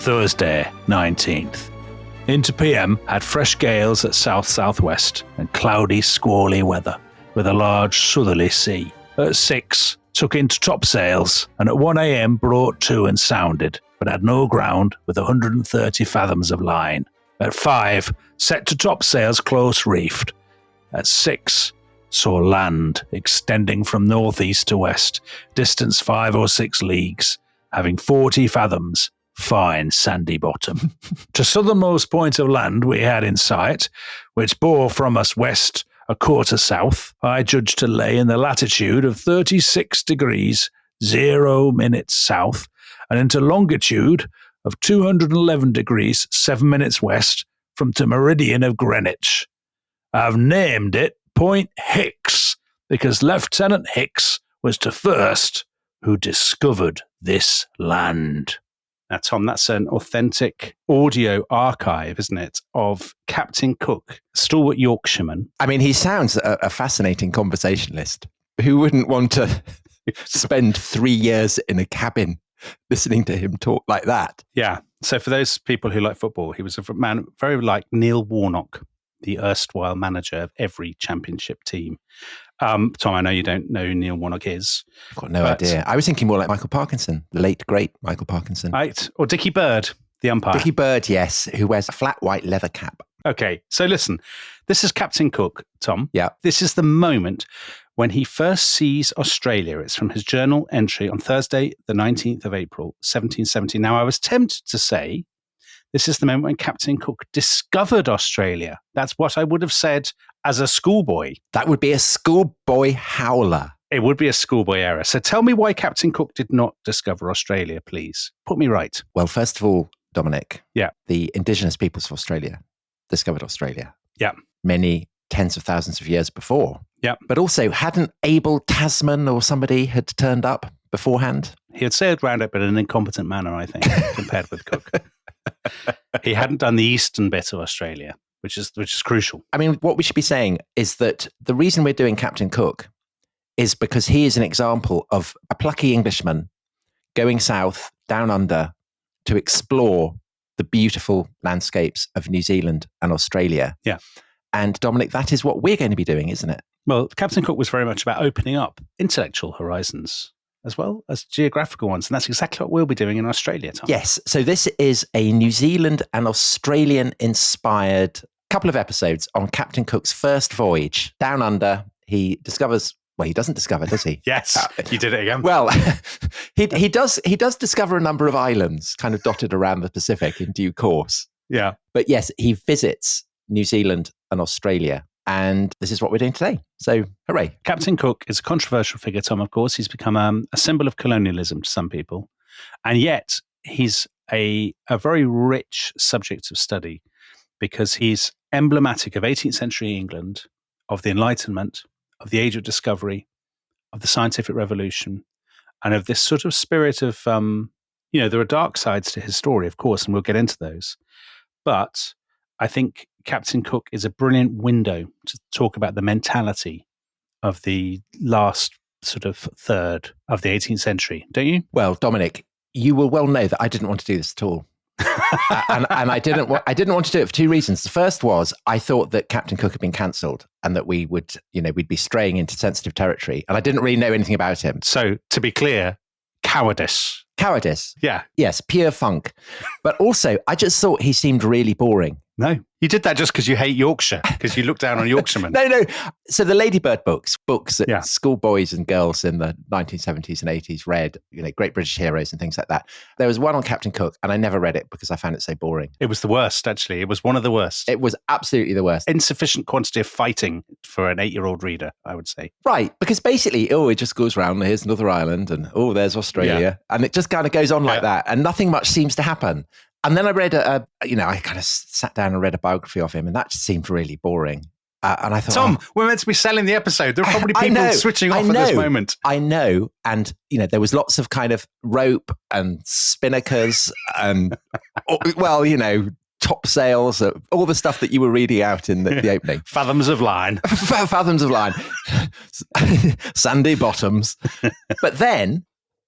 Thursday, 19th. Into PM, had fresh gales at south-southwest and cloudy, squally weather, with a large southerly sea. At 6, took into topsails, and at 1 a.m. brought to and sounded, but had no ground with 130 fathoms of line. At 5, set to topsails close reefed. At 6, saw land extending from northeast to west, distance 5 or 6 leagues, having 40 fathoms, fine sandy bottom. To southernmost point of land we had in sight, which bore from us west a quarter south, I judged to lay in the latitude of 36 degrees 0 minutes south, and into longitude of 211 degrees 7 minutes west from the meridian of Greenwich. I've named it Point Hicks because Lieutenant Hicks was the first who discovered this land. Now, Tom, that's an authentic audio archive, isn't it, of Captain Cook, stalwart Yorkshireman. I mean, he sounds a fascinating conversationalist. Who wouldn't want to spend 3 years in a cabin listening to him talk like that? Yeah. So for those people who like football, he was a man very like Neil Warnock, the erstwhile manager of every championship team. Tom, I know you don't know who Neil Warnock is. I've got no idea. I was thinking more like Michael Parkinson, the late, great Michael Parkinson. Right. Or Dickie Bird, the umpire. Dickie Bird, yes, who wears a flat white leather cap. Okay, so listen, this is Captain Cook, Tom. Yeah. This is the moment when he first sees Australia. It's from his journal entry on Thursday, the 19th of April, 1770. Now, I was tempted to say this is the moment when Captain Cook discovered Australia. That's what I would have said as a schoolboy. That would be a schoolboy howler. It would be a schoolboy error. So tell me why Captain Cook did not discover Australia, please. Put me right. Well, first of all, Dominic, yeah, the indigenous peoples of Australia discovered Australia. Yeah. Many tens of thousands of years before. Yeah. But also, hadn't Abel Tasman or somebody had turned up beforehand? He had sailed round it, but in an incompetent manner, I think, compared with Cook. He hadn't done the eastern bit of Australia, which is crucial. I mean, what we should be saying is that the reason we're doing Captain Cook is because he is an example of a plucky Englishman going south, down under, to explore the beautiful landscapes of New Zealand and Australia. Yeah. And Dominic, that is what we're going to be doing, isn't it? Well, Captain Cook was very much about opening up intellectual horizons as well as geographical ones. And that's exactly what we'll be doing in Australia, Tom. Yes. So this is a New Zealand and Australian inspired couple of episodes on Captain Cook's first voyage down under. He discovers, well, he doesn't discover, does he? Yes, you did it again. Well, he does discover a number of islands kind of dotted around the Pacific in due course. Yeah. But yes, he visits New Zealand and Australia. And this is what we're doing today. So, hooray. Captain Cook is a controversial figure, Tom, of course. He's become a symbol of colonialism to some people. And yet, he's a very rich subject of study because he's emblematic of 18th century England, of the Enlightenment, of the Age of Discovery, of the Scientific Revolution, and of this sort of spirit of, there are dark sides to his story, of course, and we'll get into those. But I think Captain Cook is a brilliant window to talk about the mentality of the last sort of third of the 18th century, don't you? Well, Dominic, you will well know that I didn't want to do this at all. and I didn't want to do it for two reasons. The first was I thought that Captain Cook had been cancelled and that we would, we'd be straying into sensitive territory. And I didn't really know anything about him. So to be clear, cowardice. Cowardice. Yeah. Yes, pure funk. But also, I just thought he seemed really boring. No, you did that just because you hate Yorkshire, because you look down on Yorkshiremen. No. So the Ladybird books that Yeah. schoolboys and girls in the 1970s and 80s read, Great British Heroes and things like that. There was one on Captain Cook, and I never read it because I found it so boring. It was the worst, actually. It was one of the worst. It was absolutely the worst. Insufficient quantity of fighting for an 8-year-old reader, I would say. Right, because basically, it just goes around, here's another island, and there's Australia. Yeah. And it just kind of goes on like that, and nothing much seems to happen. And then I read I kind of sat down and read a biography of him, and that just seemed really boring. And I thought, Tom, we're meant to be selling the episode. There are probably people switching off at this moment. I know. And, there was lots of kind of rope and spinnakers and, topsails, all the stuff that you were reading out in the opening. Fathoms of line. Fathoms of line. Sandy bottoms. But then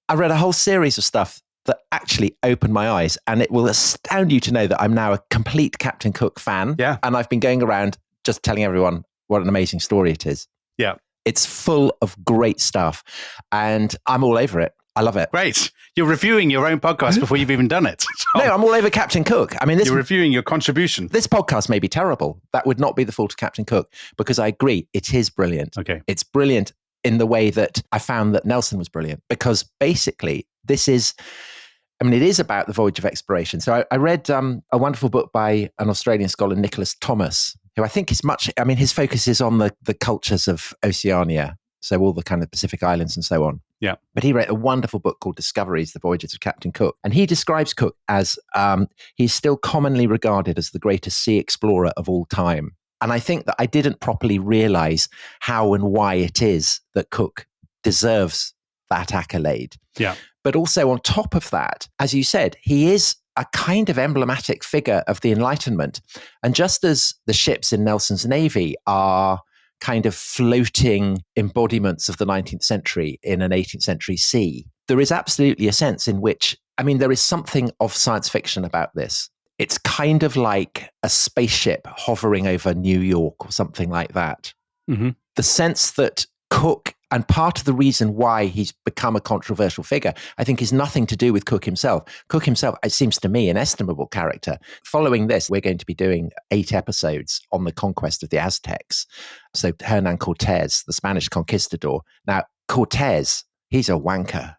I read a whole series of stuff that actually opened my eyes. And it will astound you to know that I'm now a complete Captain Cook fan. Yeah. And I've been going around just telling everyone what an amazing story it is. Yeah. It's full of great stuff. And I'm all over it. I love it. Great. You're reviewing your own podcast before you've even done it. No, I'm all over Captain Cook. I mean, you're reviewing your contribution. This podcast may be terrible. That would not be the fault of Captain Cook, because I agree, it is brilliant. Okay. It's brilliant in the way that I found that Nelson was brilliant, because basically it is about the voyage of exploration. So I read a wonderful book by an Australian scholar, Nicholas Thomas, who I think is his focus is on the cultures of Oceania. So all the kind of Pacific Islands and so on. Yeah. But he wrote a wonderful book called Discoveries, The Voyages of Captain Cook. And he describes Cook as he's still commonly regarded as the greatest sea explorer of all time. And I think that I didn't properly realize how and why it is that Cook deserves that accolade. Yeah. But also on top of that, as you said, he is a kind of emblematic figure of the Enlightenment. And just as the ships in Nelson's Navy are kind of floating embodiments of the 19th century in an 18th century sea, there is absolutely a sense in which, there is something of science fiction about this. It's kind of like a spaceship hovering over New York or something like that. Mm-hmm. The sense that Cook, and part of the reason why he's become a controversial figure, I think, is nothing to do with Cook himself. Cook himself, it seems to me, an estimable character. Following this, we're going to be doing 8 episodes on the conquest of the Aztecs. So Hernan Cortez, the Spanish conquistador. Now, Cortez, he's a wanker.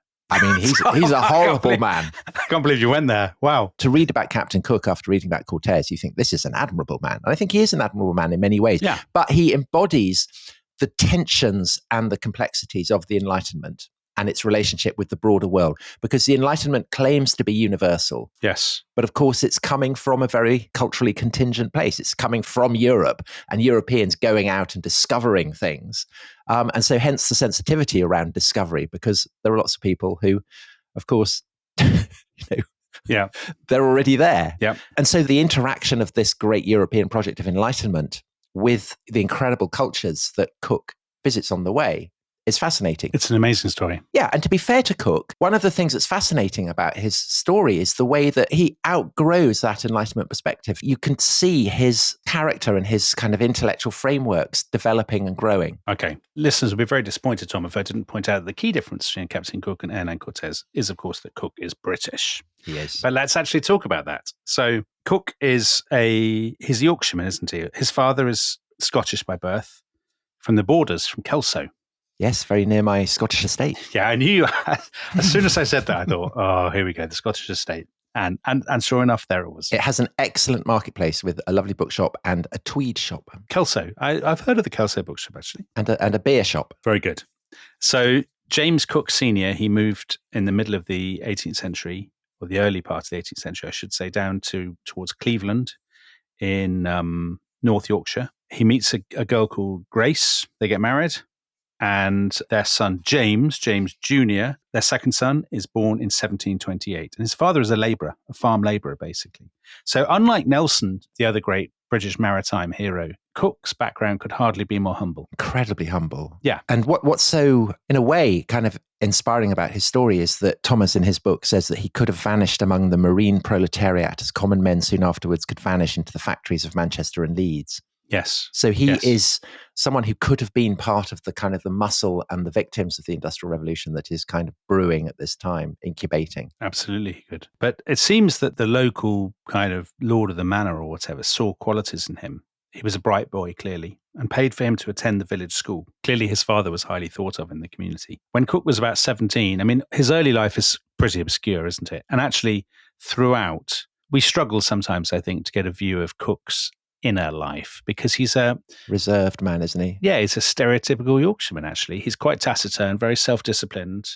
He's a horrible man. I can't believe you went there. Wow. To read about Captain Cook after reading about Cortez, you think this is an admirable man. And I think he is an admirable man in many ways. Yeah. But he embodies the tensions and the complexities of the Enlightenment and its relationship with the broader world, because the Enlightenment claims to be universal. Yes. But of course, it's coming from a very culturally contingent place. It's coming from Europe and Europeans going out and discovering things. And so hence the sensitivity around discovery, because there are lots of people who, of course, yeah, they're already there. Yeah. And so the interaction of this great European project of enlightenment with the incredible cultures that Cook visits on the way is fascinating. It's an amazing story. Yeah, and to be fair to Cook, one of the things that's fascinating about his story is the way that he outgrows that Enlightenment perspective. You can see his character and his kind of intellectual frameworks developing and growing. Okay. Listeners will be very disappointed, Tom, if I didn't point out the key difference between Captain Cook and Hernan Cortez is, of course, that Cook is British. He is. But let's actually talk about that. So Cook is he's a Yorkshireman, isn't he? His father is Scottish by birth, from the borders, from Kelso. Yes, very near my Scottish estate. Yeah, I knew. As soon as I said that, I thought, oh, here we go, the Scottish estate. And sure enough, there it was. It has an excellent marketplace with a lovely bookshop and a tweed shop. Kelso. I've heard of the Kelso bookshop, actually. And a beer shop. Very good. So James Cook Sr., he moved in the middle of the 18th century, or the early part of the 18th century, I should say, down towards Cleveland in North Yorkshire. He meets a girl called Grace. They get married. And their son, James Jr., their second son, is born in 1728. And his father is a farm labourer, basically. So unlike Nelson, the other great British maritime hero, Cook's background could hardly be more humble. Incredibly humble. Yeah. And what's so, in a way, kind of inspiring about his story is that Thomas, in his book, says that he could have vanished among the marine proletariat as common men soon afterwards could vanish into the factories of Manchester and Leeds. Yes. So he is someone who could have been part of the kind of the muscle and the victims of the Industrial Revolution that is kind of brewing at this time, incubating. Absolutely he could. But it seems that the local kind of lord of the manor or whatever saw qualities in him. He was a bright boy, clearly, and paid for him to attend the village school. Clearly his father was highly thought of in the community. When Cook was about 17, his early life is pretty obscure, isn't it? And actually, throughout, we struggle sometimes, I think, to get a view of Cook's inner life, because he's a reserved man, isn't he? Yeah, he's a stereotypical Yorkshireman, actually. He's quite taciturn, very self-disciplined,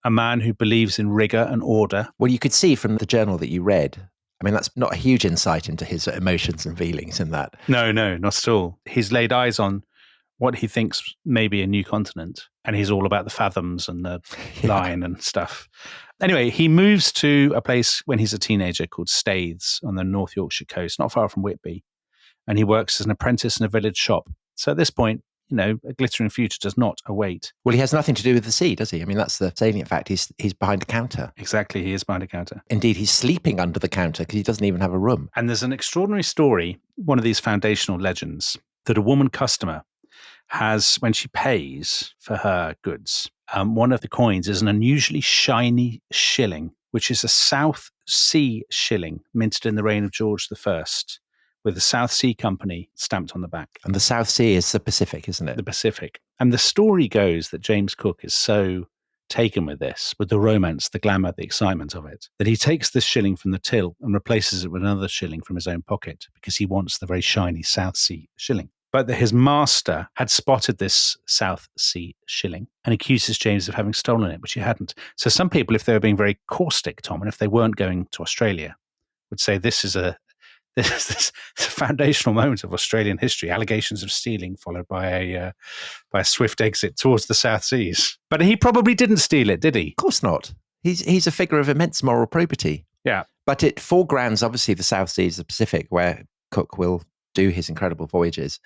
a man who believes in rigor and order. Well, you could see from the journal that you read, that's not a huge insight into his emotions and feelings in that. No, not at all. He's laid eyes on what he thinks may be a new continent, and he's all about the fathoms and the line and stuff. Anyway, he moves to a place when he's a teenager called Staithes on the North Yorkshire coast, not far from Whitby. And he works as an apprentice in a village shop. So at this point, a glittering future does not await. Well, he has nothing to do with the sea, does he? I mean, that's the salient fact. He's behind a counter. Exactly, he is behind a counter. Indeed, he's sleeping under the counter because he doesn't even have a room. And there's an extraordinary story, one of these foundational legends, that a woman customer has, when she pays for her goods, one of the coins is an unusually shiny shilling, which is a South Sea shilling minted in the reign of George I, with the South Sea Company stamped on the back. And the South Sea is the Pacific, isn't it? The Pacific. And the story goes that James Cook is so taken with this, with the romance, the glamour, the excitement of it, that he takes this shilling from the till and replaces it with another shilling from his own pocket because he wants the very shiny South Sea shilling. But that his master had spotted this South Sea shilling and accuses James of having stolen it, which he hadn't. So some people, if they were being very caustic, Tom, and if they weren't going to Australia, would say this is a foundational moment of Australian history, allegations of stealing followed by a swift exit towards the South Seas. But he probably didn't steal it, did he? Of course not. He's a figure of immense moral probity. Yeah. But it foregrounds, obviously, the South Seas, the Pacific, where Cook will do his incredible voyages.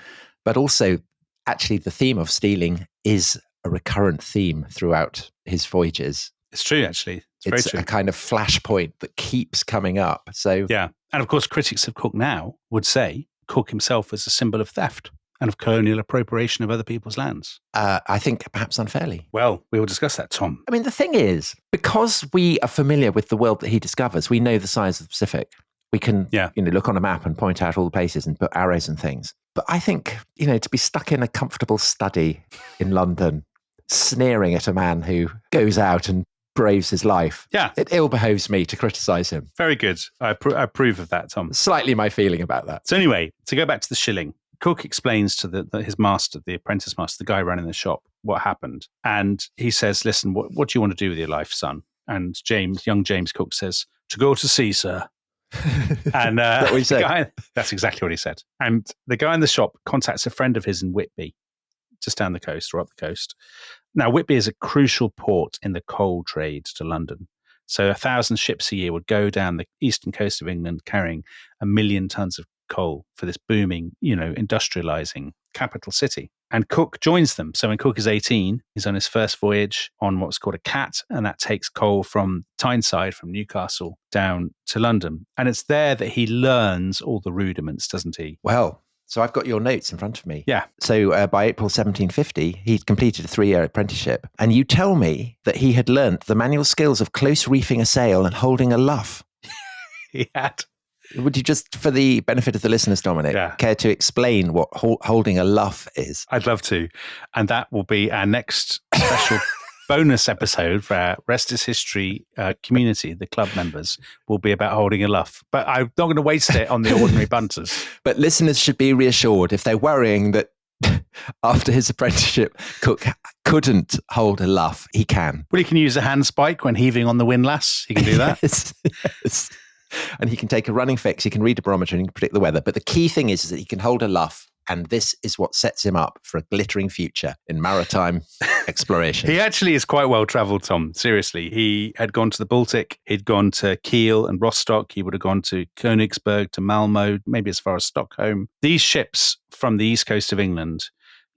But also, actually, the theme of stealing is a recurrent theme throughout his voyages. It's true, actually. It's a kind of flashpoint that keeps coming up. So yeah. And of course, critics of Cook now would say Cook himself was a symbol of theft and of colonial appropriation of other people's lands. I think perhaps unfairly. Well, we will discuss that, Tom. I mean, the thing is, because we are familiar with the world that he discovers, we know the size of the Pacific. We can look on a map and point out all the places and put arrows and things. But I think, to be stuck in a comfortable study in London, sneering at a man who goes out and braves his life. Yeah. It ill behoves me to criticize him. Very good. I approve of that, Tom. Slightly my feeling about that. So anyway, to go back to the shilling, Cook explains to his master, the apprentice master, the guy running the shop, what happened. And he says, listen, what do you want to do with your life, son? And young James Cook says, to go to sea, sir. And that what he said? That's exactly what he said. And the guy in the shop contacts a friend of his in Whitby, just down the coast or up the coast. Now, Whitby is a crucial port in the coal trade to London. So 1,000 ships a year would go down the eastern coast of England carrying 1 million tons of coal for this booming, industrializing capital city. And Cook joins them. So when Cook is 18, he's on his first voyage on what's called a cat, and that takes coal from Tyneside, from Newcastle, down to London. And it's there that he learns all the rudiments, doesn't he? Well, so I've got your notes in front of me. Yeah. So by April 1750, he'd completed a 3-year apprenticeship. And you tell me that he had learnt the manual skills of close reefing a sail and holding a luff. He had. Would you just, for the benefit of the listeners, Dominic, care to explain what holding a luff is? I'd love to. And that will be our next special bonus episode for our Rest is History community, the club members, will be about holding a luff. But I'm not going to waste it on the ordinary bunters. But listeners should be reassured if they're worrying that after his apprenticeship, Cook couldn't hold a luff, he can. Well, he can use a handspike when heaving on the windlass. He can do that. Yes. And he can take a running fix, he can read a barometer and he can predict the weather. But the key thing is that he can hold a luff, and this is what sets him up for a glittering future in maritime exploration. He actually is quite well travelled, Tom. Seriously. He had gone to the Baltic, he'd gone to Kiel and Rostock, he would have gone to Königsberg, to Malmo, maybe as far as Stockholm. These ships from the east coast of England,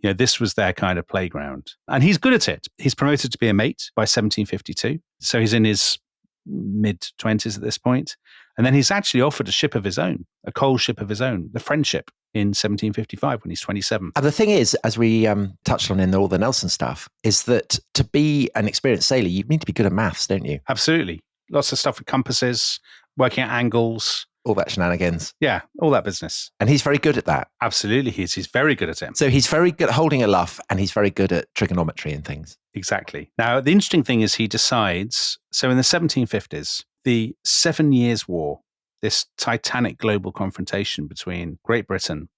this was their kind of playground. And he's good at it. He's promoted to be a mate by 1752. So he's in his mid-20s at this point. And then he's actually offered a ship of his own, a coal ship of his own, the Friendship, in 1755 when he's 27. And the thing is, as we touched on in all the Nelson stuff, is that to be an experienced sailor, you need to be good at maths, don't you? Absolutely. Lots of stuff with compasses, working at angles. All that shenanigans. Yeah, all that business. And he's very good at that. Absolutely, he is. He's very good at it. So he's very good at holding a luff, and he's very good at trigonometry and things. Exactly. Now, the interesting thing is he decides, so in the 1750s, the 7 Years' War, this titanic global confrontation between Great Britain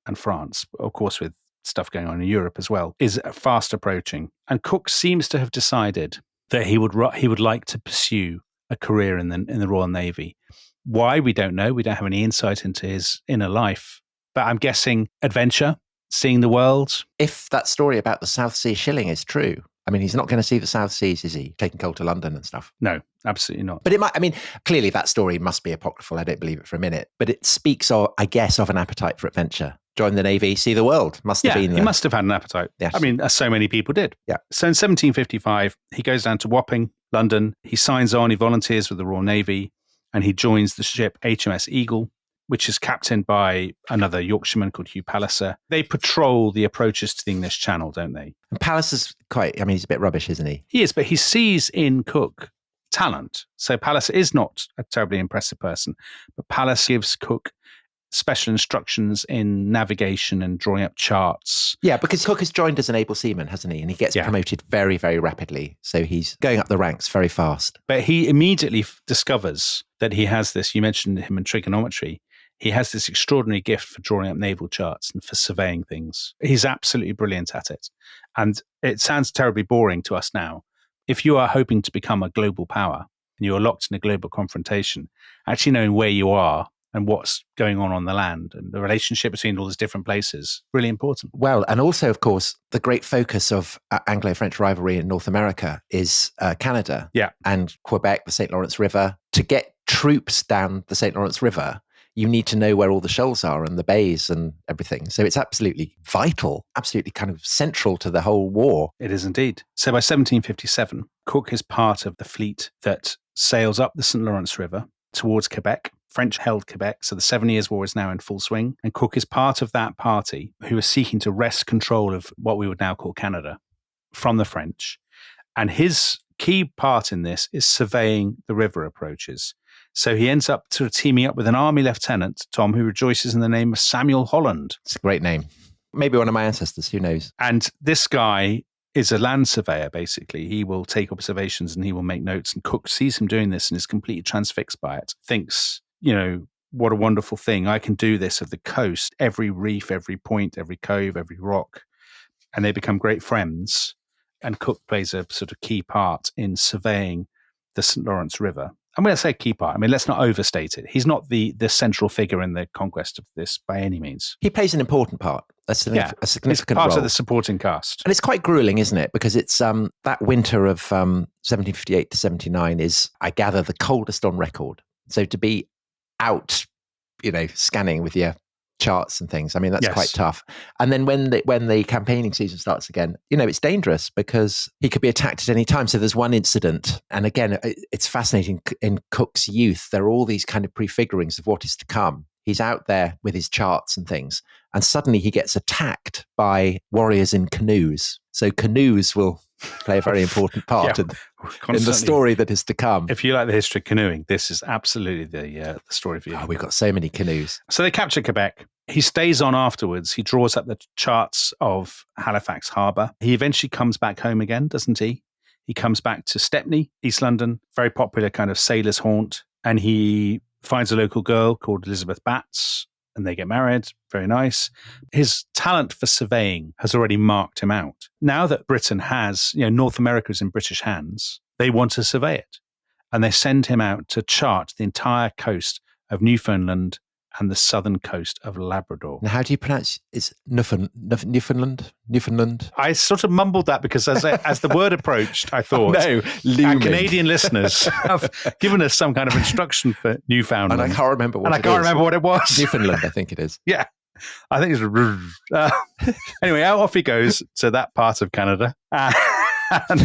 and France, of course with stuff going on in Europe as well, is fast approaching. And Cook seems to have decided that he would like to pursue a career in the Royal Navy. Why, we don't know. We don't have any insight into his inner life. But I'm guessing adventure, seeing the world. If that story about the South Sea shilling is true, I mean, he's not going to see the South Seas, is he? Taking coal to London and stuff. No, absolutely not. But it might, I mean, clearly that story must be apocryphal. I don't believe it for a minute. But it speaks, I guess, of an appetite for adventure. Join the Navy, see the world. Must have been he must have had an appetite. Yes. I mean, as so many people did. Yeah. So in 1755, he goes down to Wapping, London. He signs on, he volunteers with the Royal Navy, and he joins the ship HMS Eagle, which is captained by another Yorkshireman called Hugh Palliser. They patrol the approaches to the English Channel, don't they? And Palliser's quite, I mean, he's a bit rubbish, isn't he? He is, but he sees in Cook talent. So Palliser is not a terribly impressive person, but Palliser gives Cook special instructions in navigation and drawing up charts. Yeah, because Cook has joined as an able seaman, hasn't he? And he gets promoted very, very rapidly. So he's going up the ranks very fast. But he immediately discovers that he has this, you mentioned him in trigonometry, he has this extraordinary gift for drawing up naval charts and for surveying things. He's absolutely brilliant at it. And it sounds terribly boring to us now. If you are hoping to become a global power and you're locked in a global confrontation, actually knowing where you are and what's going on the land and the relationship between all these different places, really important. Well, and also, of course, the great focus of Anglo-French rivalry in North America is Canada and Quebec, the St. Lawrence River. To get troops down the St. Lawrence River, you need to know where all the shoals are and the bays and everything. So it's absolutely vital, absolutely kind of central to the whole war. It is indeed. So by 1757, Cook is part of the fleet that sails up the St. Lawrence River towards Quebec. French held Quebec, so the 7 Years' War is now in full swing. And Cook is part of that party who is seeking to wrest control of what we would now call Canada from the French. And his key part in this is surveying the river approaches. So he ends up sort of teaming up with an army lieutenant, Tom, who rejoices in the name of Samuel Holland. It's a great name. Maybe one of my ancestors, who knows? And this guy is a land surveyor, basically. He will take observations and he will make notes. And Cook sees him doing this and is completely transfixed by it. Thinks, you know, what a wonderful thing. I can do this of the coast, every reef, every point, every cove, every rock. And they become great friends. And Cook plays a sort of key part in surveying the St. Lawrence River. I'm going to say key part. I mean, let's not overstate it. He's not the central figure in the conquest of this by any means. He plays an important part. A significant it's part role. of the supporting cast. And it's quite grueling, isn't it? Because it's that winter of 1758 to 79 is, I gather, the coldest on record. So to be out, you know, scanning with your charts and things, I mean, that's quite tough. And then when the campaigning season starts again, you know, it's dangerous because he could be attacked at any time. So there's one incident, and again, it's fascinating. In Cook's youth, there are all these kind of prefigurings of what is to come. He's out there with his charts and things, and suddenly he gets attacked by warriors in canoes. So canoes will play a very important part in the story that is to come. If you like the history of canoeing, this is absolutely the story for you. Oh, we've got so many canoes. So they capture Quebec. He stays on afterwards. He draws up the charts of Halifax Harbour. He eventually comes back home again, doesn't he? He comes back to Stepney, East London, very popular kind of sailor's haunt. And he finds a local girl called Elizabeth Batts, and they get married. Very nice. His talent for surveying has already marked him out. Now that Britain has, you know, North America is in British hands, they want to survey it. And they send him out to chart the entire coast of Newfoundland and the southern coast of Labrador. Now, how do you pronounce it's Newfoundland? Newfoundland? I sort of mumbled that because as the word approached, I thought our Canadian listeners have given us some kind of instruction for Newfoundland. And I can't remember what it was. Newfoundland, I think it is. Yeah. I think it's... anyway, off he goes to that part of Canada. And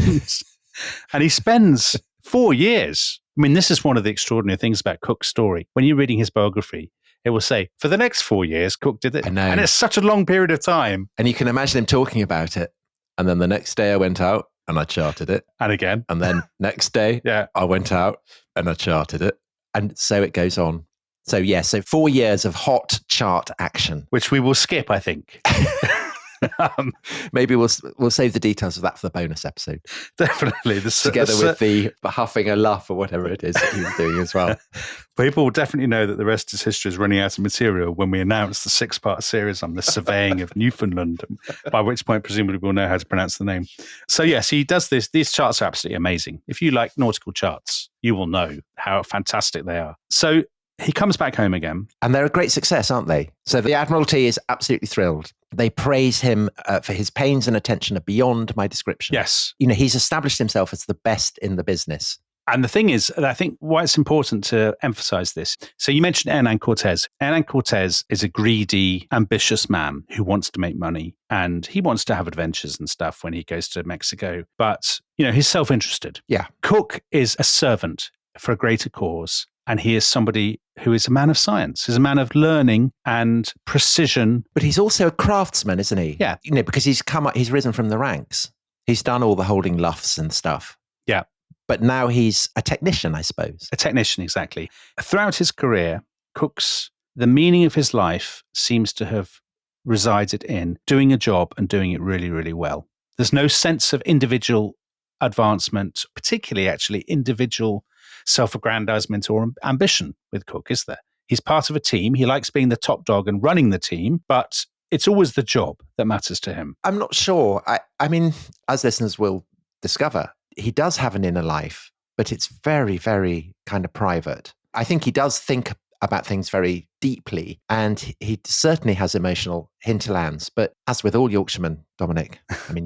he spends 4 years. I mean, this is one of the extraordinary things about Cook's story. When you're reading his biography, it will say, for the next 4 years, Cook did it. I know. And it's such a long period of time. And you can imagine him talking about it. And then the next day I went out and I charted it. And again. And then next day I went out and I charted it. And so it goes on. So, so 4 years of hot chart action. Which we will skip, I think. Maybe we'll save the details of that for the bonus episode. Definitely. Together with the huffing a luff or whatever it is that he was doing as well. People will definitely know that the rest is history is running out of material when we announce the 6-part series on the surveying of Newfoundland, by which point presumably we'll know how to pronounce the name. So yes, he does this. These charts are absolutely amazing. If you like nautical charts, you will know how fantastic they are. So he comes back home again. And they're a great success, aren't they? So the Admiralty is absolutely thrilled. They praise him for his pains and attention are beyond my description. Yes. He's established himself as the best in the business. And the thing is, I think why it's important to emphasize this. So you mentioned Hernan Cortez. Hernan Cortez is a greedy, ambitious man who wants to make money, and he wants to have adventures and stuff when he goes to Mexico. But, he's self-interested. Yeah. Cook is a servant for a greater cause. And he is somebody who is a man of science, is a man of learning and precision. But he's also a craftsman, isn't he? Yeah. Because he's risen from the ranks. He's done all the holding luffs and stuff. Yeah. But now he's a technician, I suppose. A technician, exactly. Throughout his career, the meaning of his life seems to have resided in doing a job and doing it really, really well. There's no sense of individual advancement, particularly actually individual self-aggrandizement or ambition with Cook, is there? He's part of a team. He likes being the top dog and running the team, but it's always the job that matters to him. I'm not sure. I mean, as listeners will discover, he does have an inner life, but it's very, very kind of private. I think he does think about things very deeply, and he certainly has emotional hinterlands. But as with all Yorkshiremen, Dominic, I mean,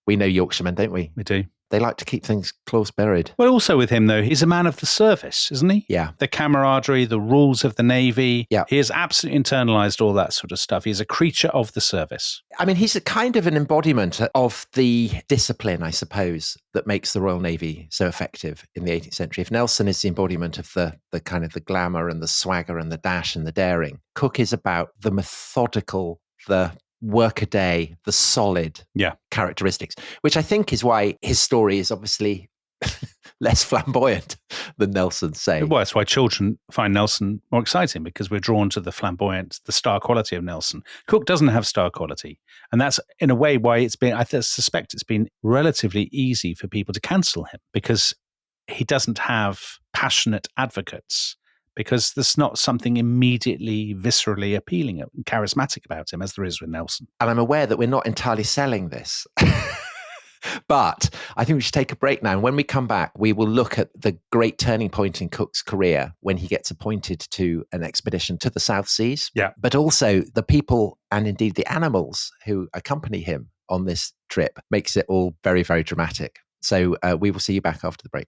we know Yorkshiremen, don't we? We do. They like to keep things close buried. Well, also with him, though, he's a man of the service, isn't he? Yeah. The camaraderie, the rules of the Navy. Yeah. He has absolutely internalized all that sort of stuff. He's a creature of the service. I mean, he's a kind of an embodiment of the discipline, I suppose, that makes the Royal Navy so effective in the 18th century. If Nelson is the embodiment of the kind of the glamour and the swagger and the dash and the daring, Cook is about the methodical, the work-a-day, the solid characteristics, which I think is why his story is obviously less flamboyant than Nelson's, say. Well, that's why children find Nelson more exciting, because we're drawn to the flamboyant, the star quality of Nelson. Cook doesn't have star quality. And that's, in a way, why I suspect it's been relatively easy for people to cancel him, because he doesn't have passionate advocates. Because there's not something immediately, viscerally appealing and charismatic about him as there is with Nelson. And I'm aware that we're not entirely selling this. But I think we should take a break now. And when we come back, we will look at the great turning point in Cook's career when he gets appointed to an expedition to the South Seas. Yeah. But also the people and indeed the animals who accompany him on this trip makes it all very, very dramatic. So we will see you back after the break.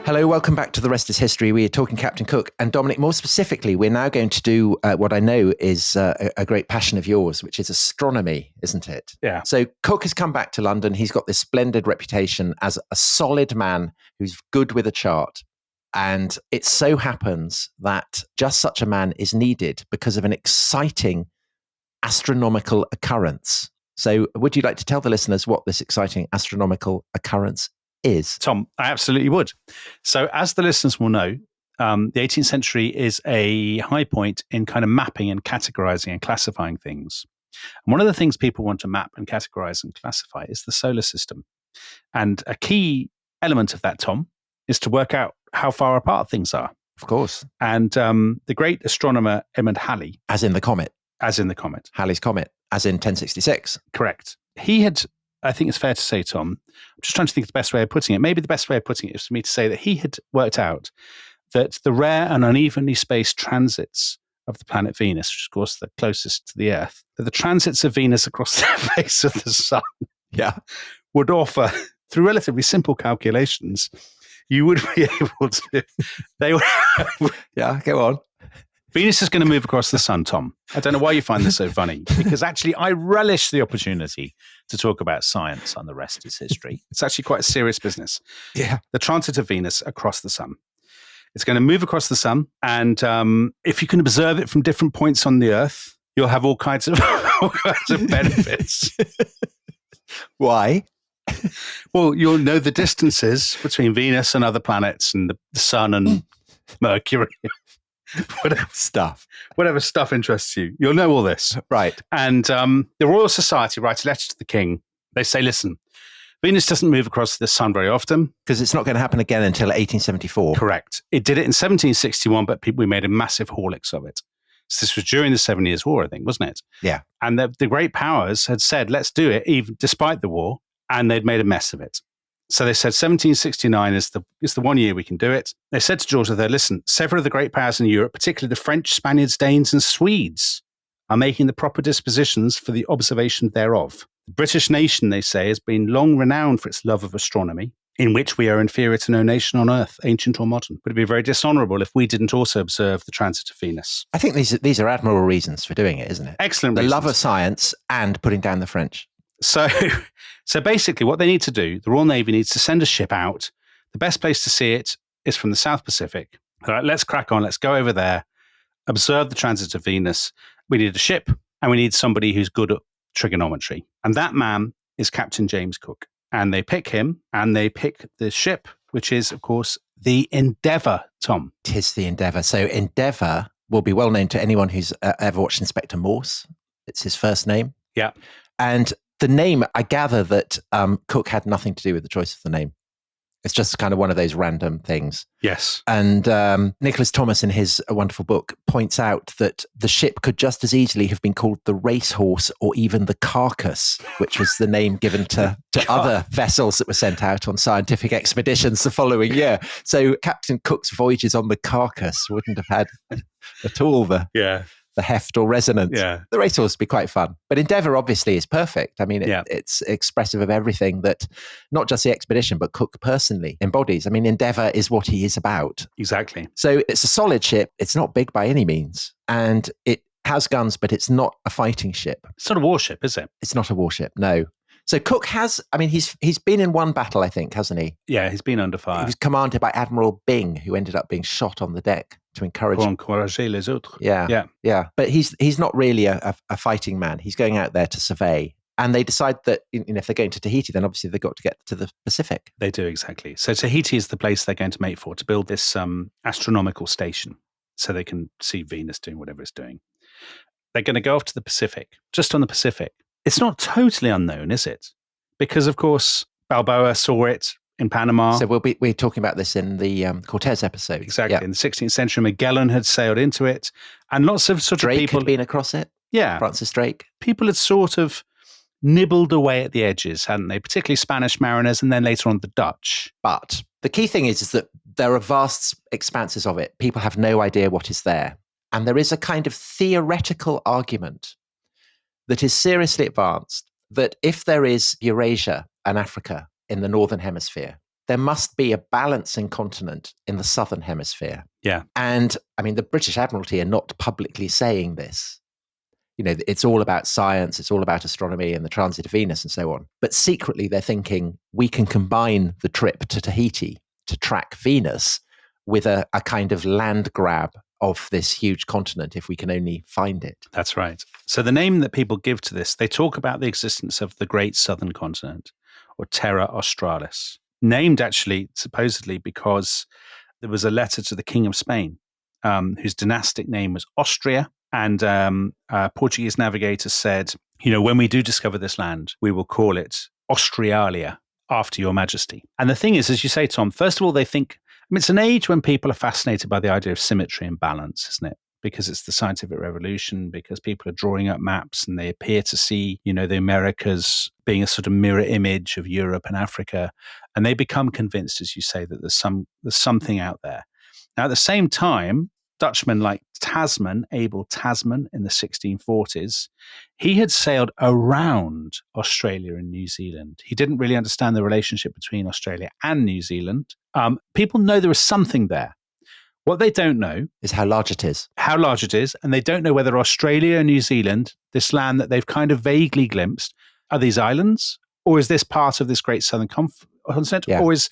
Hello, welcome back to The Rest is History. We are talking Captain Cook. And Dominic, more specifically, we're now going to do what I know is a great passion of yours, which is astronomy, isn't it? Yeah. So Cook has come back to London. He's got this splendid reputation as a solid man who's good with a chart. And it so happens that just such a man is needed because of an exciting astronomical occurrence. So would you like to tell the listeners what this exciting astronomical occurrence is? Tom, I absolutely would. So as the listeners will know, the 18th century is a high point in kind of mapping and categorizing and classifying things. And one of the things people want to map and categorize and classify is the solar system. And a key element of that, Tom, is to work out how far apart things are. Of course. And the great astronomer Edmund Halley. As in the comet. As in the comet. Halley's comet, as in 1066. Correct. He had, I think it's fair to say, Tom, I'm just trying to think of the best way of putting it. Maybe the best way of putting it is for me to say that he had worked out that the rare and unevenly spaced transits of the planet Venus, which is of course the closest to the Earth, that the transits of Venus across the face of the sun would offer, through relatively simple calculations, you would be able to, they would, go on. Venus is going to move across the sun, Tom. I don't know why you find this so funny, because actually I relish the opportunity to talk about science, and the rest is history. It's actually quite a serious business. Yeah. The transit of Venus across the sun. It's going to move across the sun, and if you can observe it from different points on the Earth, you'll have all kinds of benefits. Why? Well, you'll know the distances between Venus and other planets, and the sun and Mercury. Whatever stuff interests you, you'll know all this, right? And the Royal Society writes a letter to the king. They say, listen, Venus doesn't move across the sun very often because it's not going to happen again until 1874. Correct. It did it in 1761, but we made a massive haulix of it. So this was during the 7 Years' War, I think, wasn't it? Yeah. And the great powers had said, let's do it, even despite the war, and they'd made a mess of it. So they said 1769 is the 1 year we can do it. They said to George III, listen, several of the great powers in Europe, particularly the French, Spaniards, Danes, and Swedes, are making the proper dispositions for the observation thereof. The British nation, they say, has been long renowned for its love of astronomy, in which we are inferior to no nation on earth, ancient or modern. Would it be very dishonourable if we didn't also observe the transit of Venus? I think these are admirable reasons for doing it, isn't it? Excellent The reasons. love of science and putting down the French. So basically what they need to do, the Royal Navy needs to send a ship out. The best place to see it is from the South Pacific. All right, let's crack on. Let's go over there, observe the transit of Venus. We need a ship and we need somebody who's good at trigonometry. And that man is Captain James Cook. And they pick him and they pick the ship, which is, of course, the Endeavour, Tom. Tis the Endeavour. So Endeavour will be well known to anyone who's ever watched Inspector Morse. It's his first name. Yeah. And the name, I gather that Cook had nothing to do with the choice of the name. It's just kind of one of those random things. Yes. And Nicholas Thomas, in his wonderful book, points out that the ship could just as easily have been called the Racehorse or even the Carcass, which was the name given to other vessels that were sent out on scientific expeditions the following year. So Captain Cook's voyages on the Carcass wouldn't have had at all the heft or resonance. Yeah. The Racehorse would be quite fun. But Endeavour obviously is perfect. I mean, it's expressive of everything that not just the expedition, but Cook personally embodies. I mean, Endeavour is what he is about. Exactly. So it's a solid ship. It's not big by any means. And it has guns, but it's not a fighting ship. It's not a warship, is it? It's not a warship, no. So Cook has, I mean, he's been in one battle, I think, hasn't he? Yeah, he's been under fire. He was commanded by Admiral Byng, who ended up being shot on the deck to encourage les autres. Yeah. But he's not really a fighting man. He's going out there to survey. And they decide that if they're going to Tahiti, then obviously they've got to get to the Pacific. They do, exactly. So Tahiti is the place they're going to make for, to build this astronomical station so they can see Venus doing whatever it's doing. They're going to go off to the Pacific, just on the Pacific. It's not totally unknown, is it? Because, of course, Balboa saw it in Panama. So we're talking about this in the Cortez episode. Exactly. Yeah. In the 16th century, Magellan had sailed into it. And lots of sort Drake of people had been across it. Yeah. Francis Drake. People had sort of nibbled away at the edges, hadn't they? Particularly Spanish mariners and then later on the Dutch. But the key thing is that there are vast expanses of it. People have no idea what is there. And there is a kind of theoretical argument that is seriously advanced that if there is Eurasia and Africa in the northern hemisphere, there must be a balancing continent in the southern hemisphere. Yeah. And I mean, the British Admiralty are not publicly saying this. It's all about science, it's all about astronomy and the transit of Venus and so on. But secretly, they're thinking we can combine the trip to Tahiti to track Venus with a kind of land grab of this huge continent if we can only find it. That's right. So the name that people give to this, they talk about the existence of the great southern continent, or Terra Australis, named actually supposedly because there was a letter to the King of Spain, whose dynastic name was Austria. And a Portuguese navigator said, when we do discover this land, we will call it Australia, after your majesty. And the thing is, as you say, Tom, first of all, they think, it's an age when people are fascinated by the idea of symmetry and balance, isn't it? Because it's the scientific revolution, because people are drawing up maps and they appear to see, the Americas being a sort of mirror image of Europe and Africa. And they become convinced, as you say, that there's something out there. Now, at the same time, Dutchmen like Abel Tasman in the 1640s, he had sailed around Australia and New Zealand. He didn't really understand the relationship between Australia and New Zealand. People know there is something there. What they don't know is how large it is. And they don't know whether Australia and New Zealand, this land that they've kind of vaguely glimpsed, are these islands? Or is this part of this great southern continent? Yeah. Or is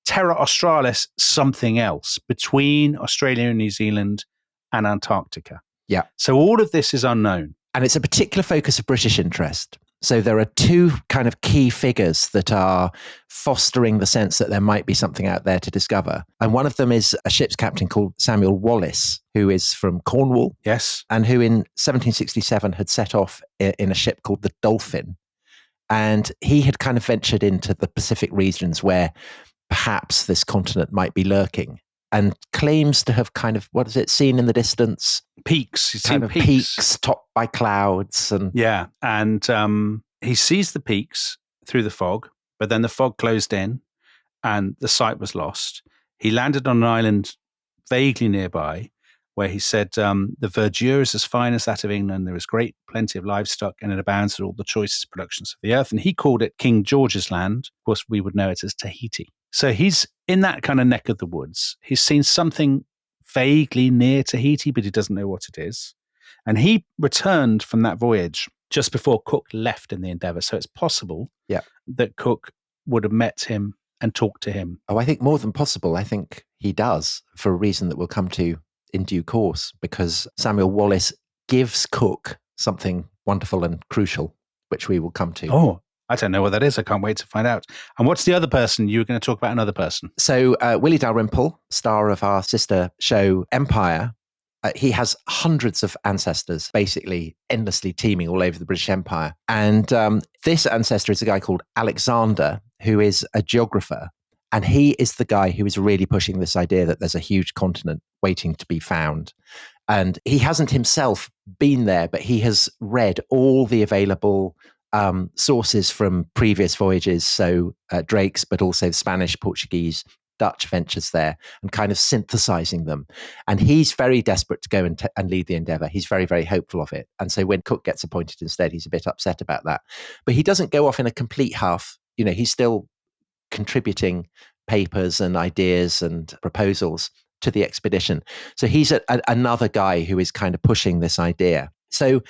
Terra Australis something else between Australia and New Zealand and Antarctica? Yeah. So all of this is unknown. And it's a particular focus of British interest. So there are two kind of key figures that are fostering the sense that there might be something out there to discover. And one of them is a ship's captain called Samuel Wallis, who is from Cornwall. Yes. And who in 1767 had set off in a ship called the Dolphin. And he had kind of ventured into the Pacific regions where perhaps this continent might be lurking, and claims to have kind of, seen in the distance? Peaks. He's kind seen of peaks topped by clouds. And he sees the peaks through the fog, but then the fog closed in and the sight was lost. He landed on an island vaguely nearby where he said, the verdure is as fine as that of England. There is great plenty of livestock and it abounds with all the choicest productions of the earth. And he called it King George's land. Of course, we would know it as Tahiti. So he's in that kind of neck of the woods. He's seen something vaguely near Tahiti, but he doesn't know what it is. And he returned from that voyage just before Cook left in the Endeavour. So it's possible that Cook would have met him and talked to him. Oh, I think more than possible. I think he does, for a reason that we'll come to in due course, because Samuel Wallis gives Cook something wonderful and crucial, which we will come to. Oh, I don't know what that is. I can't wait to find out. And what's the other person? You were going to talk about another person. So Willie Dalrymple, star of our sister show Empire, he has hundreds of ancestors, basically endlessly teeming all over the British Empire. And this ancestor is a guy called Alexander, who is a geographer. And he is the guy who is really pushing this idea that there's a huge continent waiting to be found. And he hasn't himself been there, but he has read all the available sources from previous voyages. So Drake's, but also Spanish, Portuguese, Dutch ventures there, and kind of synthesizing them. And he's very desperate to go and lead the Endeavour. He's very, very hopeful of it. And so when Cook gets appointed instead, he's a bit upset about that. But he doesn't go off in a complete huff. You know, he's still contributing papers and ideas and proposals to the expedition. So he's another guy who is kind of pushing this idea. So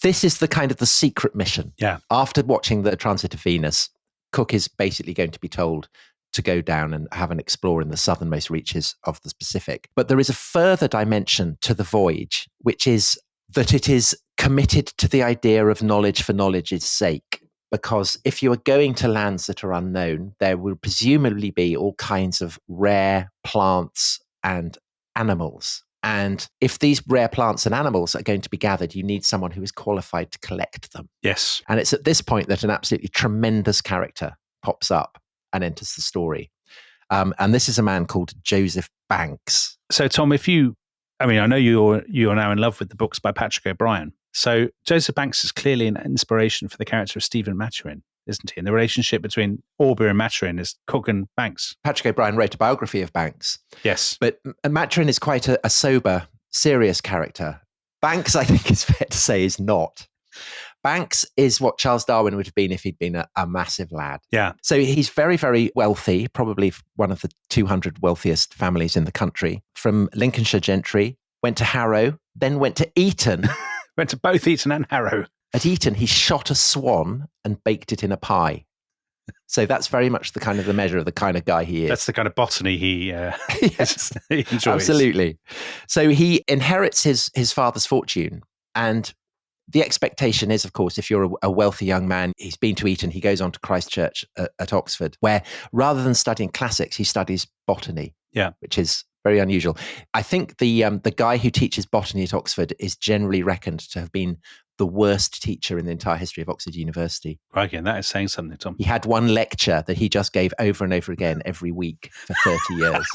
this is the kind of the secret mission. Yeah. After watching the transit of Venus, Cook is basically going to be told to go down and have an explore in the southernmost reaches of the Pacific. But there is a further dimension to the voyage, which is that it is committed to the idea of knowledge for knowledge's sake. Because if you are going to lands that are unknown, there will presumably be all kinds of rare plants and animals. And if these rare plants and animals are going to be gathered, you need someone who is qualified to collect them. Yes. And it's at this point that an absolutely tremendous character pops up and enters the story. And this is a man called Joseph Banks. So, Tom, I know you're now in love with the books by Patrick O'Brian. So Joseph Banks is clearly an inspiration for the character of Stephen Maturin, isn't he? And the relationship between Aubrey and Maturin is Cook and Banks. Patrick O'Brian wrote a biography of Banks. Yes. But Maturin is quite a sober, serious character. Banks, I think it's fair to say, is not. Banks is what Charles Darwin would have been if he'd been a massive lad. Yeah. So he's very, very wealthy, probably one of the 200 wealthiest families in the country, from Lincolnshire gentry, went to Harrow, then went to Eton. Went to both Eton and Harrow. At Eton, he shot a swan and baked it in a pie. So that's very much the measure of the kind of guy he is. That's the kind of botany he, yes, he enjoys. Absolutely. So he inherits his father's fortune. And the expectation is, of course, if you're a wealthy young man, he's been to Eton, he goes on to Christ Church at Oxford, where rather than studying classics, he studies botany, which is very unusual. I think the guy who teaches botany at Oxford is generally reckoned to have been the worst teacher in the entire history of Oxford University. Right, and that is saying something, Tom. He had one lecture that he just gave over and over again every week for 30 years.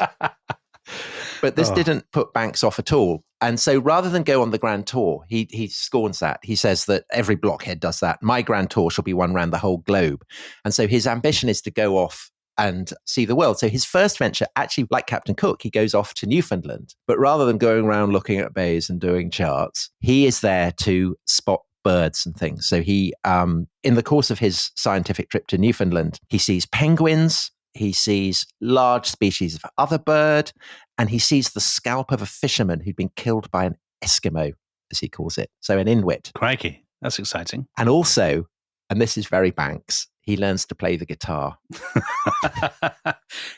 But this didn't put Banks off at all. And so rather than go on the grand tour, he scorns that. He says that every blockhead does that. My grand tour shall be one round the whole globe. And so his ambition is to go off and see the world. So his first venture, actually, like Captain Cook, he goes off to Newfoundland. But rather than going around looking at bays and doing charts, he is there to spot birds and things. So he, in the course of his scientific trip to Newfoundland, he sees penguins, he sees large species of other bird, and he sees the scalp of a fisherman who'd been killed by an Eskimo, as he calls it. So an Inuit. Crikey, that's exciting. And also, and this is very Banks, he learns to play the guitar.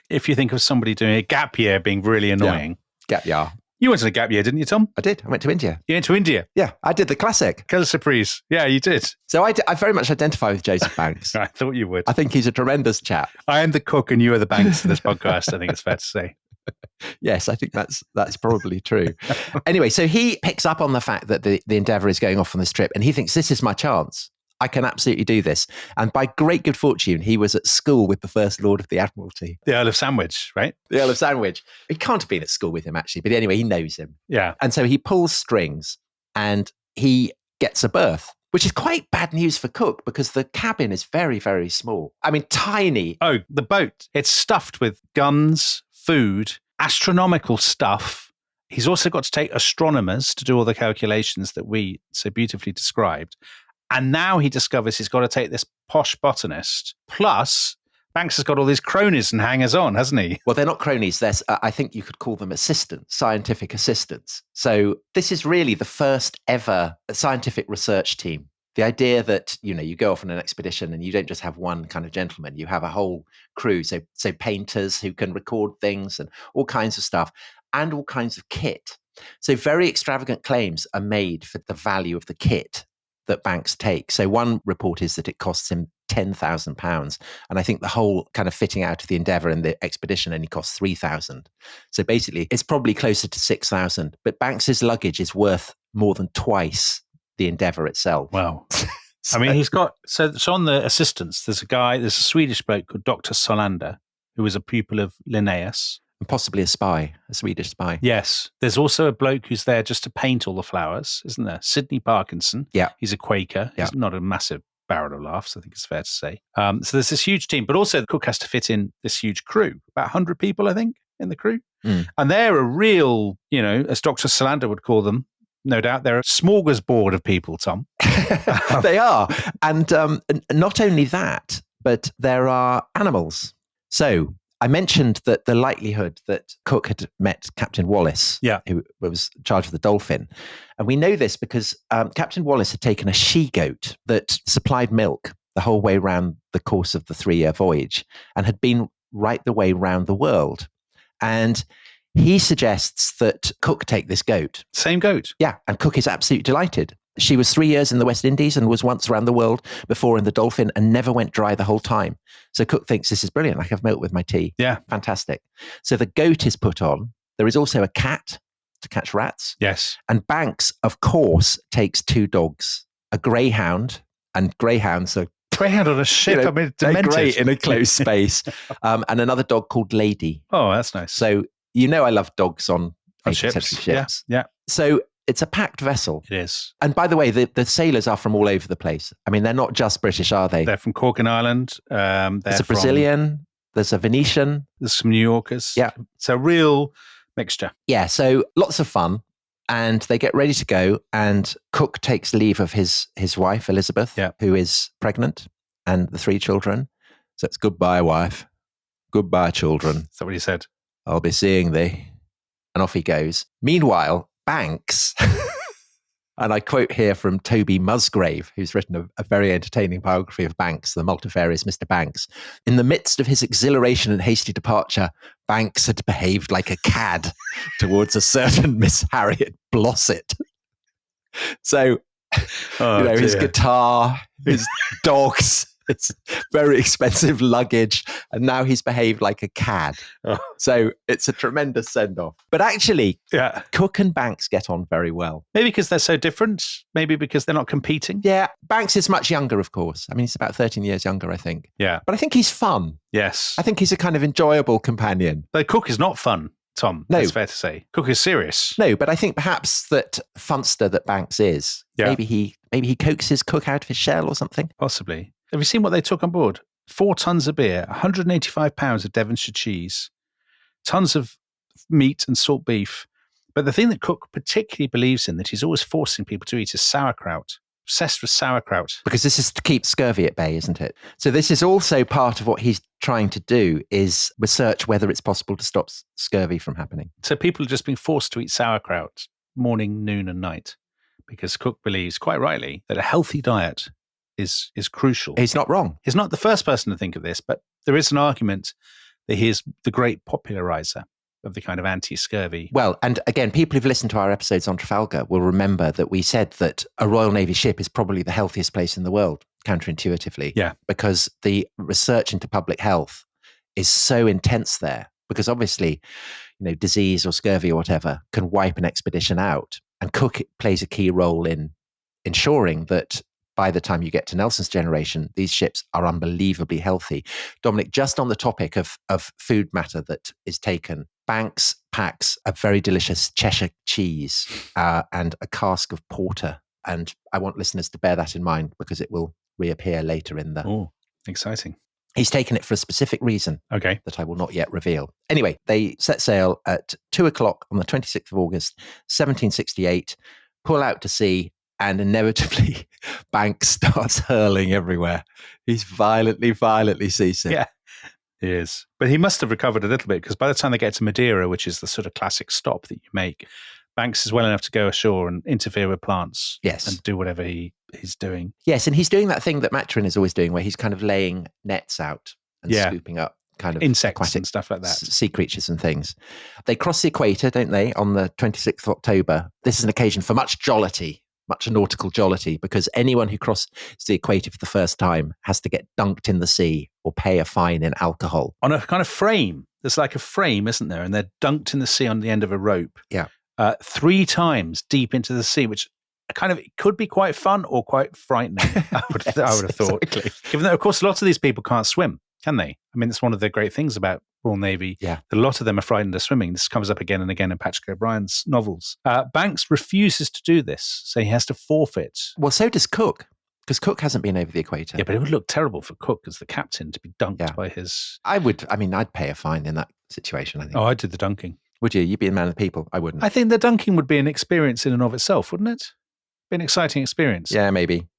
If you think of somebody doing a gap year being really annoying. Yeah. Gap year. You went to a gap year, didn't you, Tom? I did. I went to India. You went to India? Yeah, I did the classic. Quelle surprise. Yeah, you did. So I very much identify with Joseph Banks. I thought you would. I think he's a tremendous chap. I am the Cook and you are the Banks of this podcast, I think it's fair to say. Yes, I think that's probably true. Anyway, so he picks up on the fact that the Endeavour is going off on this trip, and he thinks, this is my chance. I can absolutely do this. And by great good fortune, he was at school with the First Lord of the Admiralty. The Earl of Sandwich, right? The Earl of Sandwich. He can't have been at school with him, actually. But anyway, he knows him. Yeah. And so he pulls strings and he gets a berth which is quite bad news for Cook because the cabin is very, very small. I mean, tiny. Oh, the boat. It's stuffed with guns, food, astronomical stuff. He's also got to take astronomers to do all the calculations that we so beautifully described. And now he discovers he's got to take this posh botanist. Plus, Banks has got all these cronies and hangers-on, hasn't he? Well, they're not cronies. I think you could call them assistants, scientific assistants. So this is really the first ever scientific research team. The idea that, you go off on an expedition and you don't just have one kind of gentleman, you have a whole crew. So painters who can record things and all kinds of stuff and all kinds of kit. So very extravagant claims are made for the value of the kit that Banks takes. So one report is that it costs him £10,000. And I think the whole kind of fitting out of the Endeavour and the expedition only costs £3,000. So basically it's probably closer to £6,000, but Banks's luggage is worth more than twice the Endeavour itself. Wow. I mean, he's got, so on the assistants, there's a Swedish bloke called Dr. Solander, who was a pupil of Linnaeus. And possibly a Swedish spy. Yes. There's also a bloke who's there just to paint all the flowers, isn't there? Sidney Parkinson. Yeah. He's a Quaker. Yeah. He's not a massive barrel of laughs, I think it's fair to say. So there's this huge team, but also Cook has to fit in this huge crew, about 100 people, I think, in the crew. Mm. And they're a real, as Dr. Solander would call them, no doubt, they're a smorgasbord of people, Tom. They are. And not only that, but there are animals. So I mentioned that the likelihood that Cook had met Captain Wallace, who was in charge of the Dolphin. And we know this because Captain Wallace had taken a she-goat that supplied milk the whole way round the course of the 3-year voyage and had been right the way round the world. And he suggests that Cook take this goat. Same goat? Yeah, and Cook is absolutely delighted. She was 3 years in the West Indies and was once around the world before in the Dolphin and never went dry the whole time. So Cook thinks this is brilliant. I can have milk with my tea. Yeah. Fantastic. So the goat is put on. There is also a cat to catch rats. Yes. And Banks, of course, takes 2 dogs, a greyhound, and greyhounds are greyhound on a ship. I mean, they're demented. great in a closed space. And another dog called Lady. Oh, that's nice. So I love dogs on ships. Yeah. So it's a packed vessel. It is. And by the way, the sailors are from all over the place. I mean, they're not just British, are they? They're from Corkin Island. There's a Brazilian. There's a Venetian. There's some New Yorkers. Yeah. It's a real mixture. Yeah. So lots of fun. And they get ready to go. And Cook takes leave of his wife, Elizabeth, who is pregnant, and the 3 children. So it's goodbye, wife. Goodbye, children. Is that what he said? I'll be seeing thee. And off he goes. Meanwhile, Banks, and I quote here from Toby Musgrave, who's written a very entertaining biography of Banks, the multifarious Mr. Banks. In the midst of his exhilaration and hasty departure, Banks had behaved like a cad towards a certain Miss Harriet Blossett. So, his guitar, his dogs, it's very expensive luggage, and now he's behaved like a cad. Oh. So it's a tremendous send-off. But actually, Cook and Banks get on very well. Maybe because they're so different. Maybe because they're not competing. Yeah, Banks is much younger, of course. I mean, he's about 13 years younger, I think. Yeah. But I think he's fun. Yes. I think he's a kind of enjoyable companion. But Cook is not fun, Tom. No. That's fair to say. Cook is serious. No, but I think perhaps that funster that Banks is, maybe he coaxes Cook out of his shell or something. Possibly. Have you seen what they took on board? 4 tons of beer, 185 pounds of Devonshire cheese, tons of meat and salt beef. But the thing that Cook particularly believes in, that he's always forcing people to eat, is sauerkraut. Obsessed with sauerkraut. Because this is to keep scurvy at bay, isn't it? So this is also part of what he's trying to do, is research whether it's possible to stop scurvy from happening. So people are just being forced to eat sauerkraut morning, noon and night, because Cook believes, quite rightly, that a healthy diet is crucial. He's not wrong. He's not the first person to think of this, but there is an argument that he is the great popularizer of the kind of anti-scurvy. Well, and again, people who've listened to our episodes on Trafalgar will remember that we said that a Royal Navy ship is probably the healthiest place in the world, counterintuitively. Yeah. Because the research into public health is so intense there. Because obviously, disease or scurvy or whatever can wipe an expedition out. And Cook plays a key role in ensuring that by the time you get to Nelson's generation, these ships are unbelievably healthy. Dominic, just on the topic of food matter that is taken, Banks packs a very delicious Cheshire cheese and a cask of porter And I want listeners to bear that in mind because it will reappear later in the... Oh, exciting. He's taken it for a specific reason Okay. that I will not yet reveal. Anyway, they set sail at 2:00 on the 26th of August, 1768, pull out to sea, and inevitably Banks starts hurling everywhere. He's violently seasick. Yeah, he is. But he must have recovered a little bit because by the time they get to Madeira, which is the sort of classic stop that you make, Banks is well enough to go ashore and interfere with plants. Yes. And do whatever he's doing. Yes, and he's doing that thing that Maturin is always doing where he's kind of laying nets out and scooping up kind of insects aquatic and stuff like that. Sea creatures and things. They cross the equator, don't they, on the 26th of October. This is an occasion for much jollity, much nautical jollity, because anyone who crosses the equator for the first time has to get dunked in the sea or pay a fine in alcohol. On a kind of frame. There's like a frame, isn't there? And they're dunked in the sea on the end of a rope. Yeah. 3 times deep into the sea, which kind of could be quite fun or quite frightening, I would have thought. Exactly. Given that, of course, lots of these people can't swim, can they? I mean, it's one of the great things about Royal Navy. Yeah. A lot of them are frightened of swimming. This comes up again and again in Patrick O'Brien's novels. Banks refuses to do this, so he has to forfeit. Well, so does Cook, because Cook hasn't been over the equator. Yeah, but it would look terrible for Cook as the captain to be dunked by his... I'd pay a fine in that situation, I think. Oh, I did the dunking. Would you? You'd be a man of the people. I wouldn't. I think the dunking would be an experience in and of itself, wouldn't it? Be an exciting experience. Yeah, maybe.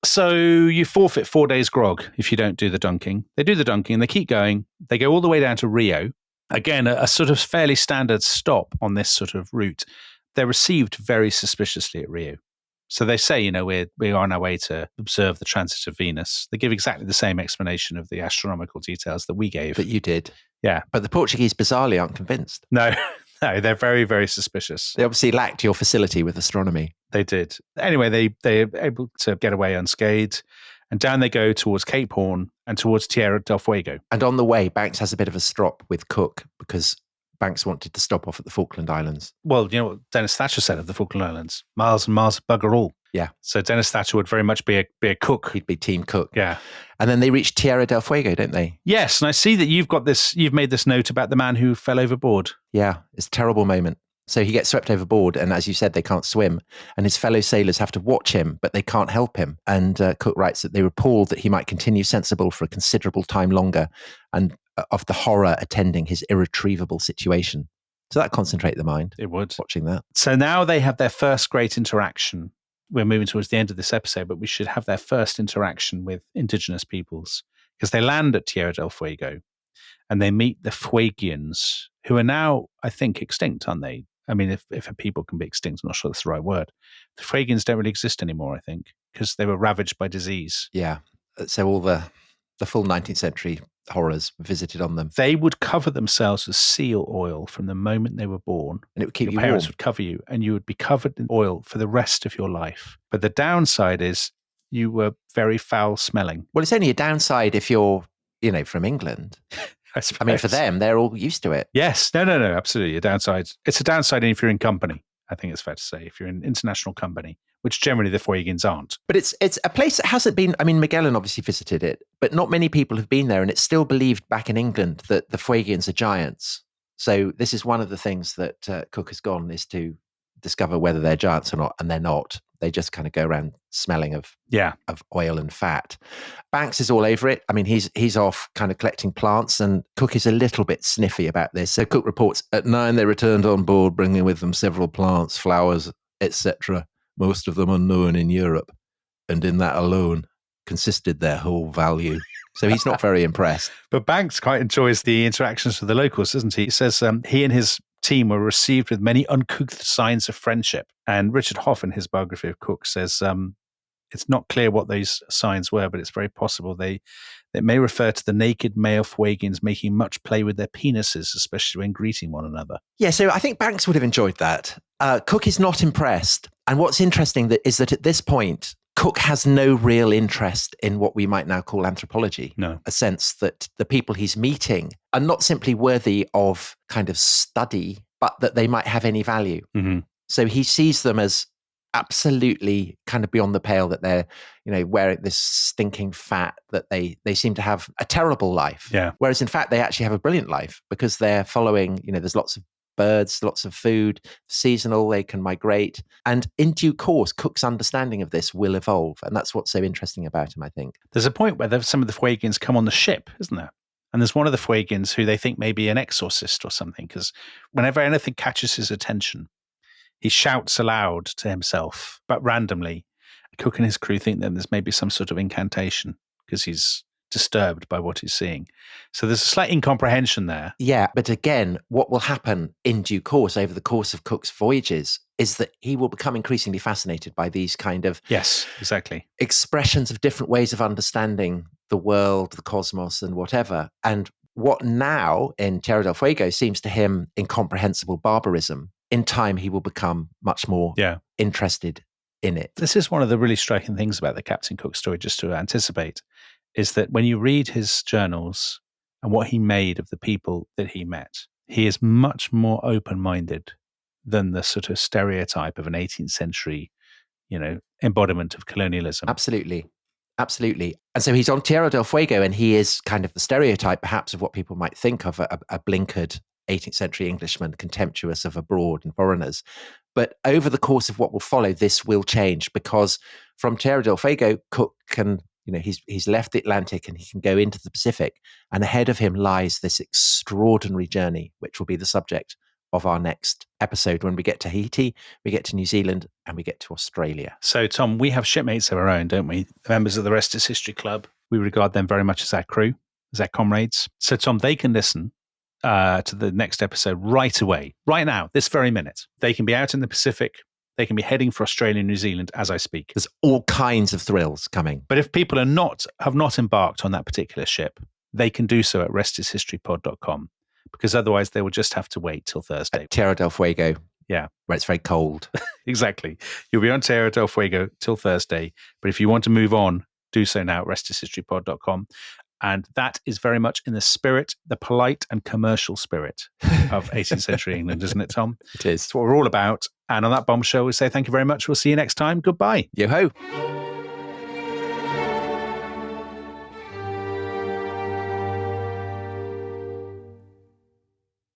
So you forfeit 4 days grog if you don't do the dunking. They do the dunking and they keep going. They go all the way down to Rio. Again, a sort of fairly standard stop on this sort of route. They're received very suspiciously at Rio. So they say, we're on our way to observe the transit of Venus. They give exactly the same explanation of the astronomical details that we gave. That you did. Yeah. But the Portuguese bizarrely aren't convinced. No, they're very, very suspicious. They obviously lacked your facility with astronomy. They did. Anyway, they're able to get away unscathed. And down they go towards Cape Horn and towards Tierra del Fuego. And on the way, Banks has a bit of a strop with Cook because Banks wanted to stop off at the Falkland Islands. Well, you know what Dennis Thatcher said of the Falkland Islands? Miles and miles of bugger all. Yeah. So Dennis Thatcher would very much be a cook. He'd be Team Cook. Yeah. And then they reach Tierra del Fuego, don't they? Yes. And I see that you've made this note about the man who fell overboard. Yeah. It's a terrible moment. So he gets swept overboard, and as you said, they can't swim, and his fellow sailors have to watch him, but they can't help him. And Cook writes that they were appalled that he might continue sensible for a considerable time longer, and of the horror attending his irretrievable situation. So that concentrate the mind. It would. Watching that. So now they have their first great interaction. We're moving towards the end of this episode, but we should have their first interaction with indigenous peoples because they land at Tierra del Fuego and they meet the Fuegians, who are now, I think, extinct, aren't they? I mean, if a people can be extinct, I'm not sure that's the right word. The Fuegians don't really exist anymore, I think, because they were ravaged by disease. Yeah. So all the full 19th century horrors visited on them. They would cover themselves with seal oil from the moment they were born. And it would keep you warm. Your parents would cover you, and you would be covered in oil for the rest of your life. But the downside is you were very foul smelling. Well, it's only a downside if you're, from England. I mean, for them, they're all used to it. Yes. No, absolutely. A downside. It's a downside if you're in company, I think it's fair to say, if you're in international company, which generally the Fuegians aren't. But it's a place that hasn't been, I mean, Magellan obviously visited it, but not many people have been there, and it's still believed back in England that the Fuegians are giants. So this is one of the things that Cook has gone, is to discover whether they're giants or not, and they're not. They just kind of go around smelling of oil and fat. Banks is all over it. I mean, he's off kind of collecting plants, and Cook is a little bit sniffy about this. So Cook reports, at 9 they returned on board, bringing with them several plants, flowers, etc., most of them unknown in Europe, and in that alone consisted their whole value. So he's not very impressed. But Banks quite enjoys the interactions with the locals, doesn't he? He says he and his team were received with many uncouth signs of friendship. And Richard Hoff, in his biography of Cook, says it's not clear what those signs were, but it's very possible they may refer to the naked male Fuegians making much play with their penises, especially when greeting one another. Yeah, so I think Banks would have enjoyed that. Cook is not impressed. And what's interesting is that at this point, Cook has no real interest in what we might now call anthropology. No. A sense that the people he's meeting are not simply worthy of kind of study, but that they might have any value. Mm-hmm. So he sees them as absolutely kind of beyond the pale, that they're, wearing this stinking fat, that they seem to have a terrible life. Yeah. Whereas in fact, they actually have a brilliant life because they're following, there's lots of birds, lots of food, seasonal, they can migrate. And in due course, Cook's understanding of this will evolve. And that's what's so interesting about him, I think. There's a point where some of the Fuegians come on the ship, isn't there? And there's one of the Fuegians who they think may be an exorcist or something, because whenever anything catches his attention, he shouts aloud to himself, but randomly. Cook and his crew think that there's maybe some sort of incantation because he's disturbed by what he's seeing. So there's a slight incomprehension there. Yeah, but again, what will happen in due course over the course of Cook's voyages is that he will become increasingly fascinated by these kind of yes, exactly, expressions of different ways of understanding the world, the cosmos, and whatever. And what now in Terra del Fuego seems to him incomprehensible barbarism, in time he will become much more interested in it. This is one of the really striking things about the Captain Cook story, just to anticipate, is that when you read his journals and what he made of the people that he met, he is much more open-minded than the sort of stereotype of an 18th century, embodiment of colonialism. Absolutely. Absolutely. And so he's on Tierra del Fuego, and he is kind of the stereotype, perhaps, of what people might think of a blinkered 18th century Englishman, contemptuous of abroad and foreigners. But over the course of what will follow, this will change, because from Tierra del Fuego, Cook can, he's left the Atlantic and he can go into the Pacific. And ahead of him lies this extraordinary journey, which will be the subject of our next episode when we get to Tahiti, we get to New Zealand, and we get to Australia. So, Tom, we have shipmates of our own, don't we? The members of the Rest is History Club. We regard them very much as our crew, as our comrades. So, Tom, they can listen to the next episode right away, right now, this very minute. They can be out in the Pacific. They can be heading for Australia and New Zealand as I speak. There's all kinds of thrills coming. But if people have not embarked on that particular ship, they can do so at restishistorypod.com, because otherwise they will just have to wait till Thursday. At Terra del Fuego. Yeah. Where it's very cold. Exactly. You'll be on Terra del Fuego till Thursday. But if you want to move on, do so now at restishistorypod.com. And that is very much in the spirit, the polite and commercial spirit of 18th century England, isn't it, Tom? It is. It's what we're all about. And on that bombshell, we say thank you very much. We'll see you next time. Goodbye. Yo ho.